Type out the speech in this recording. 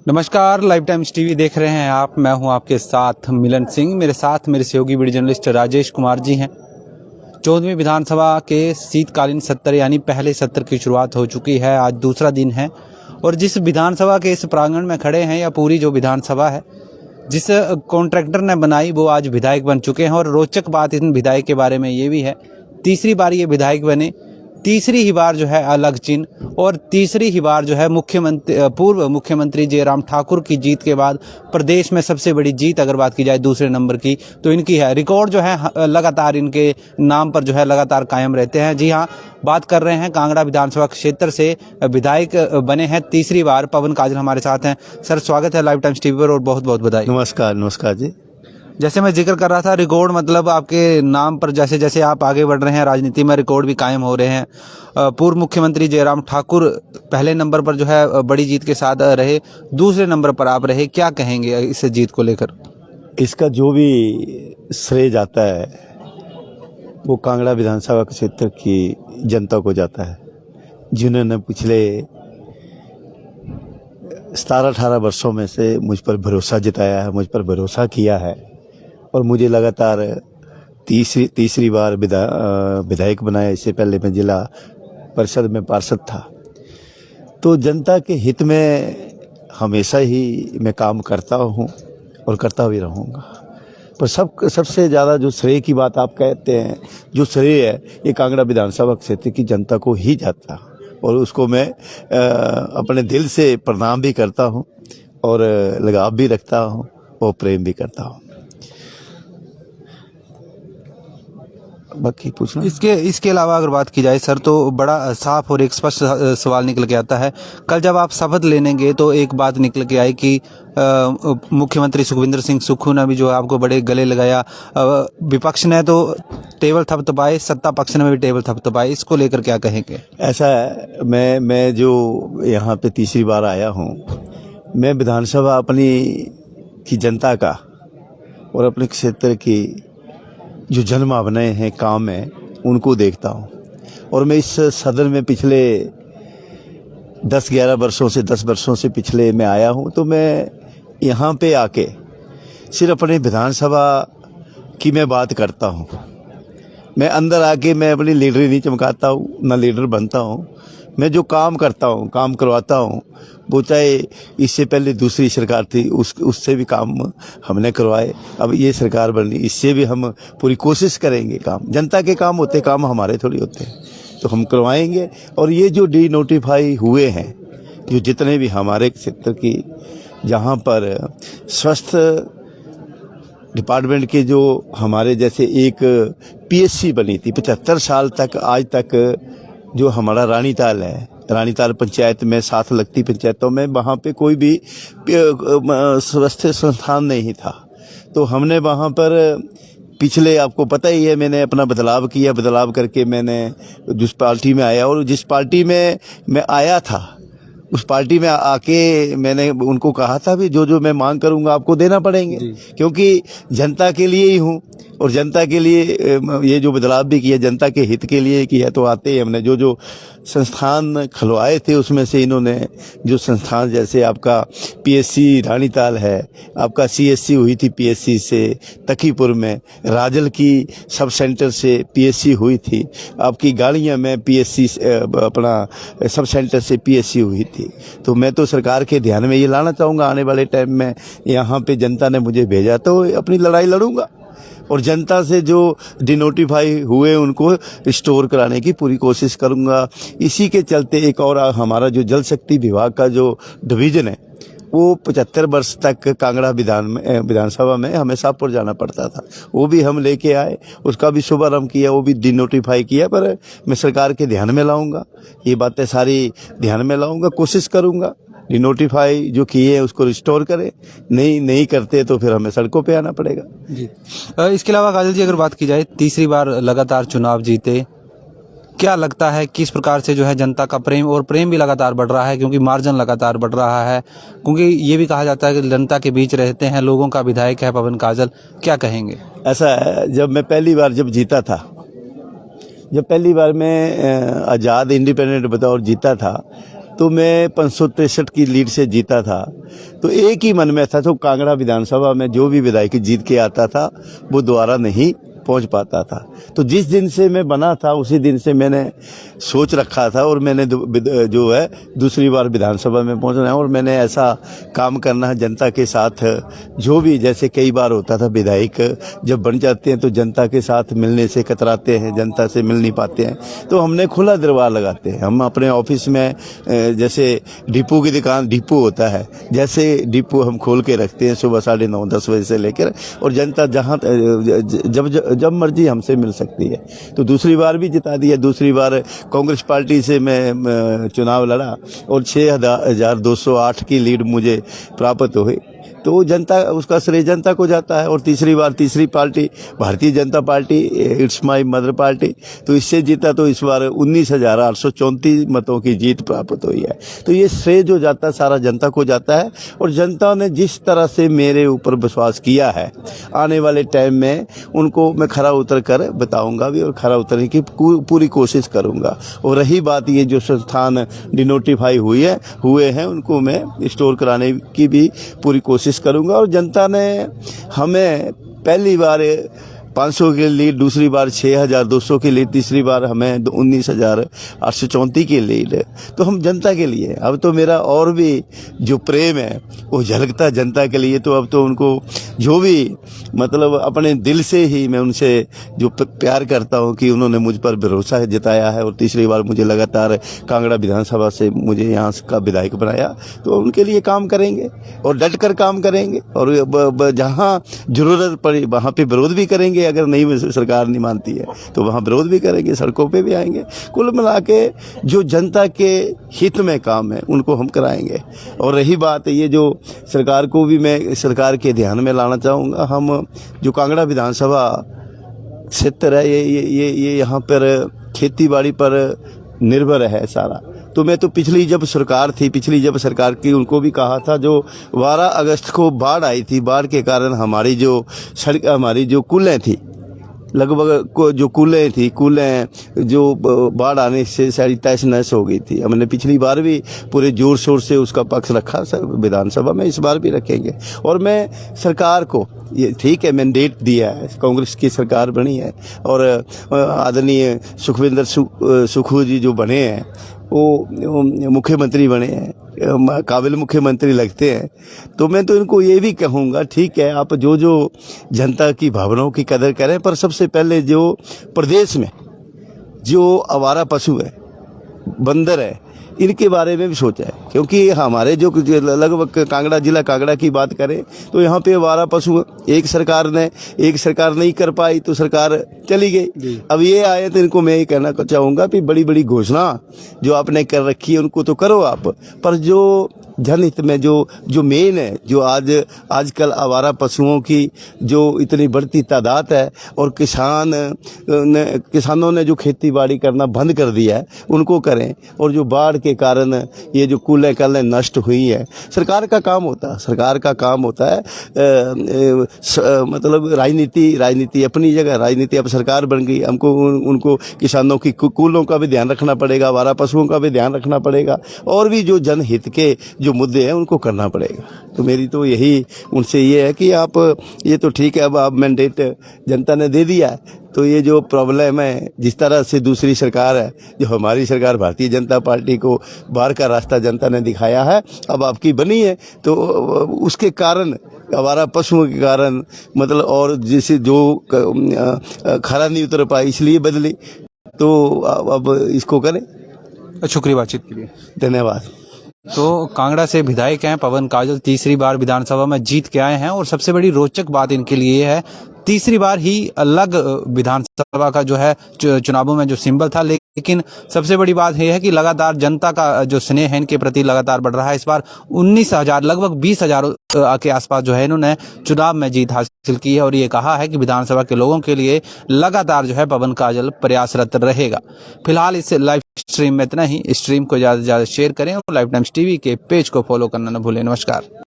नमस्कार, live times TV देख रहे हैं आप। मैं हूं आपके साथ मिलन सिंह। मेरे साथ मेरे सहयोगी वीडियो जर्नलिस्ट राजेश कुमार जी हैं। 14वीं विधानसभा के शीतकालीन सत्र यानी पहले सत्र की शुरुआत हो चुकी है। आज दूसरा दिन है और जिस विधानसभा के इस प्रांगण में खड़े हैं या पूरी जो विधानसभा है जिस कॉन्ट्रैक्टर ने बनाई वो आज विधायक बन चुके हैं। और रोचक बात इन विधायक के बारे में ये भी है, तीसरी बार ये विधायक बने, तीसरी ही बार जो है अलग चिन्ह और तीसरी ही बार जो है पूर्व मुख्यमंत्री जयराम ठाकुर की जीत के बाद प्रदेश में सबसे बड़ी जीत अगर बात की जाए दूसरे नंबर की तो इनकी है। रिकॉर्ड जो है लगातार इनके नाम पर जो है लगातार कायम रहते हैं। जी हाँ, बात कर रहे हैं कांगड़ा विधानसभा क्षेत्र से विधायक बने हैं तीसरी बार पवन काजल हमारे साथ हैं। सर, स्वागत है लाइव टाइम्स टीवी पर और बहुत बहुत बधाई। नमस्कार जी। जैसे मैं जिक्र कर रहा था, रिकॉर्ड मतलब आपके नाम पर जैसे जैसे आप आगे बढ़ रहे हैं राजनीति में रिकॉर्ड भी कायम हो रहे हैं। पूर्व मुख्यमंत्री जयराम ठाकुर पहले नंबर पर जो है बड़ी जीत के साथ रहे, दूसरे नंबर पर आप रहे। क्या कहेंगे इस जीत को लेकर? इसका जो भी श्रेय जाता है वो कांगड़ा विधानसभा क्षेत्र की जनता को जाता है, जिन्होंने पिछले 17-18 वर्षों में से मुझ पर भरोसा जताया है, मुझ पर भरोसा किया है और मुझे लगातार तीसरी बार विधायक बनाया। इससे पहले मैं जिला परिषद में पार्षद था। तो जनता के हित में हमेशा ही मैं काम करता हूँ और करता भी रहूँगा। पर सबसे ज़्यादा जो श्रेय की बात आप कहते हैं, जो श्रेय है ये कांगड़ा विधानसभा क्षेत्र की जनता को ही जाता है और उसको मैं अपने दिल से प्रणाम भी करता हूँ और लगाव भी रखता हूँ और प्रेम भी करता हूँ। बाकी पूछना इसके अलावा अगर बात की जाए सर तो बड़ा साफ और एक स्पष्ट सवाल निकल के आता है। कल जब आप शपथ लेने गए तो एक बात निकल के आई कि मुख्यमंत्री सुखविंदर सिंह सुक्खू ने भी जो आपको बड़े गले लगाया। विपक्ष ने तो टेबल थपथपाए, सत्ता पक्ष ने भी टेबल थपथपाए। इसको लेकर क्या कहेंगे? ऐसा है, मैं जो यहाँ पे तीसरी बार आया हूँ, मैं विधानसभा अपनी की जनता का और अपने क्षेत्र की जो जनभावनाएं हैं, काम है, उनको देखता हूँ। और मैं इस सदन में पिछले 10 वर्षों से पिछले मैं आया हूँ। तो मैं यहाँ पे आके सिर्फ अपने विधानसभा की मैं बात करता हूँ। मैं अंदर आके मैं अपनी लीडरी नहीं चमकाता हूँ, ना लीडर बनता हूँ। मैं जो काम करता हूँ, काम करवाता हूँ, वो चाहे इससे पहले दूसरी सरकार थी उससे भी काम हमने करवाए। अब ये सरकार बनी, इससे भी हम पूरी कोशिश करेंगे। काम जनता के काम होते, काम हमारे थोड़ी होते हैं, तो हम करवाएंगे। और ये जो डी नोटिफाई हुए हैं, जो जितने भी हमारे क्षेत्र की जहाँ पर स्वास्थ्य डिपार्टमेंट के जो हमारे जैसे एक पीएससी बनी थी 75 साल तक, आज तक जो हमारा रानीताल है, रानीताल पंचायत में साथ लगती पंचायतों में वहाँ पे कोई भी स्वास्थ्य संस्थान नहीं था। तो हमने वहाँ पर पिछले, आपको पता ही है, मैंने अपना बदलाव किया। बदलाव करके मैंने जिस पार्टी में आया और जिस पार्टी में मैं आया था उस पार्टी में आके मैंने उनको कहा था भी जो मैं मांग करूंगा आपको देना पड़ेंगे, क्योंकि जनता के लिए ही हूँ और जनता के लिए ये जो बदलाव भी किया जनता के हित के लिए किया। तो आते ही हमने जो संस्थान खुलवाए थे उसमें से इन्होंने जो संस्थान, जैसे आपका पीएससी रानीताल है, आपका सीएससी हुई थी पीएससी से तकीपुर में, राजल की सब सेंटर से पीएससी हुई थी, आपकी गाड़ियाँ में पीएससी अपना सब सेंटर से पीएससी हुई थी। तो मैं तो सरकार के ध्यान में ये लाना चाहूँगा, आने वाले टाइम में यहाँ पे जनता ने मुझे भेजा तो अपनी लड़ाई लड़ूंगा और जनता से जो डिनोटिफाई हुए उनको रिस्टोर कराने की पूरी कोशिश करूंगा। इसी के चलते एक और हमारा जो जल शक्ति विभाग का जो डिवीजन है वो 75 वर्ष तक कांगड़ा विधानसभा में हमें शाहपुर जाना पड़ता था, वो भी हम लेके आए, उसका भी शुभारंभ किया, वो भी डिनोटिफाई किया। पर मैं सरकार के ध्यान में लाऊंगा, ये बातें सारी ध्यान में लाऊंगा, कोशिश करूंगा डिनोटिफाई जो किए हैं उसको रिस्टोर करें। नहीं करते तो फिर हमें सड़कों पे आना पड़ेगा जी। इसके अलावा काजल जी अगर बात की जाए, तीसरी बार लगातार चुनाव जीते, क्या लगता है किस प्रकार से जो है जनता का प्रेम भी लगातार बढ़ रहा है, क्योंकि मार्जिन लगातार बढ़ रहा है, क्योंकि ये भी कहा जाता है कि जनता के बीच रहते हैं, लोगों का विधायक है पवन काजल। क्या कहेंगे? ऐसा है, जब मैं पहली बार जीता था, जब पहली बार मैं आज़ाद इंडिपेंडेंट बतौर जीता था तो मैं 563 की लीड से जीता था। तो एक ही मन में था, तो कांगड़ा विधानसभा में जो भी विधायक जीत के आता था वो दोबारा नहीं पहुंच पाता था। तो जिस दिन से मैं बना था उसी दिन से मैंने सोच रखा था और मैंने जो है दूसरी बार विधानसभा में पहुंचना है और मैंने ऐसा काम करना है जनता के साथ। जो भी, जैसे कई बार होता था विधायक जब बन जाते हैं तो जनता के साथ मिलने से कतराते हैं, जनता से मिल नहीं पाते हैं, तो हमने खुला दरबार लगाते हैं। हम अपने ऑफिस में जैसे डिपो की दुकान, डिपो होता है, जैसे डिपो हम खोल के रखते हैं सुबह 9:30 10 बजे से लेकर, और जनता जहाँ जब मर्जी हमसे मिल सकती है। तो दूसरी बार भी जिता दिया। दूसरी बार कांग्रेस पार्टी से मैं चुनाव लड़ा और 6208 की लीड मुझे प्राप्त हुई। तो जनता, उसका श्रेय जनता को जाता है। और तीसरी बार तीसरी party Bharatiya Janata party, it's my mother party, तो इससे जीता। तो इस बार 19,834 मतों की जीत प्राप्त हुई है। तो ये श्रेय जो जाता है सारा जनता को जाता है। और जनता ने जिस तरह से मेरे ऊपर विश्वास किया है, आने वाले टाइम में उनको मैं खरा उतर कर बताऊंगा भी और खरा उतरने की पूरी कोशिश करूंगा। और रही बात ये जो संस्थान डिनोटिफाई हुए हैं उनको मैं स्टोर कराने की भी पूरी कोशिश करूंगा। और जनता ने हमें पहली बार 500 की लीड, दूसरी बार 6200 की लीड, तीसरी बार हमें 19,834 की लीड। तो हम जनता के लिए, अब तो मेरा और भी जो प्रेम है वो झलकता जनता के लिए। तो अब तो उनको जो भी, मतलब अपने दिल से ही मैं उनसे जो प्यार करता हूं कि उन्होंने मुझ पर भरोसा जताया है और तीसरी बार मुझे लगातार कांगड़ा विधानसभा से मुझे यहाँ का विधायक बनाया। तो उनके लिए काम करेंगे और डट कर काम करेंगे। और जहाँ जरूरत पड़ी वहाँ पे विरोध भी करेंगे। अगर नहीं, सरकार नहीं मानती है तो वहाँ विरोध भी करेंगे, सड़कों पे भी आएंगे। कुल मिला के जो जनता के हित में काम है उनको हम कराएंगे। और रही बात ये जो सरकार को भी मैं सरकार के ध्यान में लाना चाहूँगा, हम जो कांगड़ा विधानसभा क्षेत्र है ये यहाँ पर खेती बाड़ी पर निर्भर है सारा। तो मैं तो पिछली जब सरकार की उनको भी कहा था, जो 12 अगस्त को बाढ़ आई थी, बाढ़ के कारण हमारी जो कुलें थी, लगभग जो कुलें जो बाढ़ आने से सारी तहस नहस हो गई थी। हमने पिछली बार भी पूरे जोर शोर से उसका पक्ष रखा विधानसभा में, इस बार भी रखेंगे। और मैं सरकार को, ये ठीक है, मैंडेट दिया है, कांग्रेस की सरकार बनी है और आदरणीय सुखविंदर सुखू जी जो बने हैं वो मुख्यमंत्री बने हैं, काबिल मुख्यमंत्री लगते हैं। तो मैं तो इनको ये भी कहूँगा, ठीक है, आप जो जनता की भावनाओं की कदर करें, पर सबसे पहले जो प्रदेश में जो आवारा पशु है, बंदर है, इनके बारे में भी सोचा है। क्योंकि हमारे जो लगभग कांगड़ा जिला कांगड़ा की बात करें तो यहाँ पे आवारा पशु एक सरकार नहीं कर पाई तो सरकार चली गई। अब ये आए तो इनको मैं ये कहना चाहूँगा कि बड़ी बड़ी घोषणा जो आपने कर रखी है उनको तो करो आप, पर जो जनहित में जो मेन है, जो आजकल आवारा पशुओं की जो इतनी बढ़ती तादाद है और किसानों ने जो खेती बाड़ी करना बंद कर दिया है उनको करें। और जो बाढ़ के कारण ये जो कुलें कलें नष्ट हुई है, सरकार का काम होता है मतलब राजनीति अपनी जगह, राजनीति अब सरकार बन गई, हमको उनको किसानों की कुलों का भी ध्यान रखना पड़ेगा, आवारा पशुओं का भी ध्यान रखना पड़ेगा और भी जो जनहित के जो मुद्दे हैं उनको करना पड़ेगा। तो मेरी तो यही उनसे ये है कि आप, ये तो ठीक है, अब आप मैंडेट जनता ने दे दिया है, तो ये जो प्रॉब्लम है, जिस तरह से दूसरी सरकार है, जो हमारी सरकार भारतीय जनता पार्टी को बाहर का रास्ता जनता ने दिखाया है, अब आपकी बनी है, तो उसके कारण, आवारा पशुओं के कारण, मतलब और जैसे जो खरा नहीं उतर पाई इसलिए बदली, तो अब इसको करें। शुक्रिया बातचीत के लिए, धन्यवाद। तो कांगड़ा से विधायक हैं पवन काजल, तीसरी बार विधानसभा में जीत के आए हैं और सबसे बड़ी रोचक बात इनके लिए ये है, तीसरी बार ही अलग विधानसभा का जो है चुनावों में जो सिंबल था, लेकिन सबसे बड़ी बात यह है कि लगातार जनता का जो स्नेह है इनके प्रति लगातार बढ़ रहा है। इस बार 19,000 लगभग 20,000 के आसपास जो है इन्होंने चुनाव में जीत हासिल की है और ये कहा है कि विधानसभा के लोगों के लिए लगातार जो है पवन काजल प्रयासरत रहेगा। फिलहाल इस लाइव स्ट्रीम में इतना ही। स्ट्रीम को ज़्यादा से ज़्यादा शेयर करें और लाइव टाइम्स टीवी के पेज को फॉलो करना न भूलें। नमस्कार।